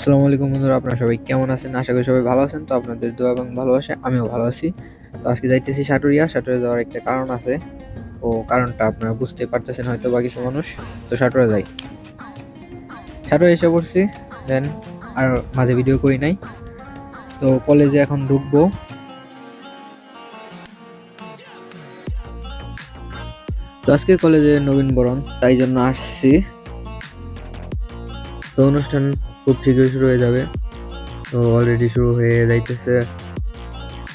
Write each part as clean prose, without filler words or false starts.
আসসালামু আলাইকুম বন্ধুরা, আপনারা সবাই কেমন আছেন? আশা করি সবাই ভালো আছেন। তো আপনাদের দোয়া এবং ভালোবাসায় আমিও ভালো আছি। তো আজকে যাইতেছি সাটুরিয়া। সাটুরিয়া যাওয়ার একটা কারণ আছে। ও কারণটা আপনারা বুঝতে পারতেছেন হয়তো বা কিছু মানুষ। তো সাটুরিয়া যাই। সাটুরিয়া এসে পড়ছি। দেন আর মাঝে ভিডিও করি নাই। তো কলেজে এখন ঢুকবো। তো আজকে কলেজে নবীনবরণ, তাই জন্য আসছি। তো অনুষ্ঠান খুব শীঘ্রই শুরু হয়ে যাবে। তো অলরেডি শুরু হয়ে যাইতেছে।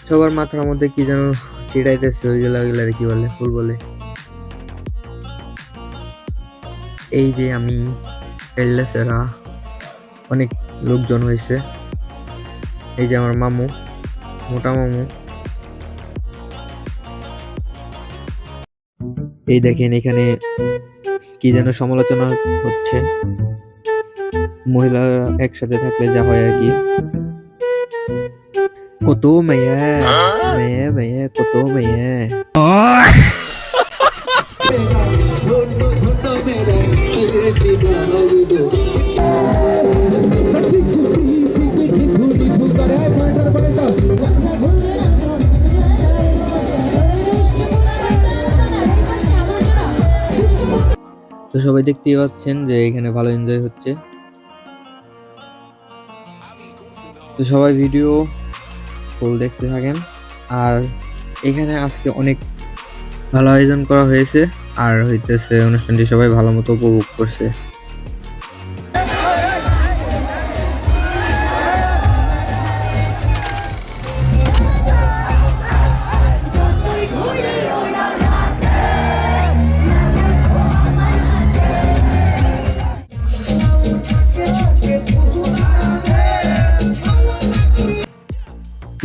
সবার মাথার মধ্যে কি যেন ছিটাইতেছে, ওইগুলা কি বলে, ফুল বলে। এই যে আমি এল্লেসেরা অনেক লোকজন হয়েছে। এই যে আমার মামু, মোটা মামু। এই দেখেন এখানে কি যেন সমালোচনা হচ্ছে। মহিলারা একসাথে থাকলে যা হয় আর কি। কত মেয়ে মেয়ে মেয়ে, কত মেয়ে। তো সবাই দেখতেই পাচ্ছেন যে এখানে ভালো এনজয় হচ্ছে। তো সবাই ভিডিও ফুল দেখতে থাকেন। আর এখানে আজকে অনেক ভালো আয়োজন করা হয়েছে, আর হইতেছে অনুষ্ঠানটি সবাই ভালো মতো উপভোগ করছে।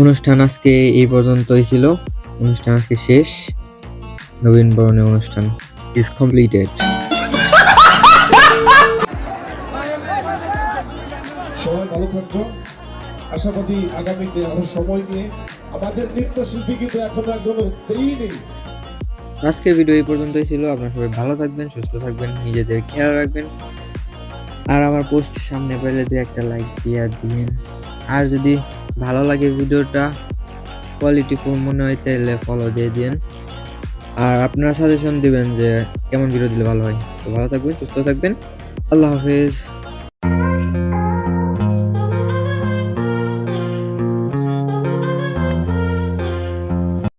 অনুষ্ঠান আজকে এই পর্যন্তই ছিল। অনুষ্ঠান আজকে শেষ। নবীন বরণের অনুষ্ঠান ইজ কমপ্লিটেড। সবাই ভালো থাকবো। আশাবাদী আগামীতে আরো সময় নিয়ে আমাদের নৃত্য শিল্পী কিন্তু এখনো একদম দেরি নেই। আজকের ভিডিও এই পর্যন্তই ছিল। আপনারা সবাই ভালো থাকবেন, সুস্থ থাকবেন, নিজেদের খেয়াল রাখবেন। আর আমার পোস্ট সামনে পেলে দু একটা লাইক দিয়ে দিন। আর যদি ভালো লাগে ভিডিওটা, কোয়ালিটিফুল মনে হয়, তাহলে ফলো দিয়ে দিন। আর আপনারা সাজেশন দিবেন যে কেমন ভিডিও দিলে ভালো হয়। তো ভালো থাকবেন, সুস্থ থাকবেন। আল্লাহ হাফেজ।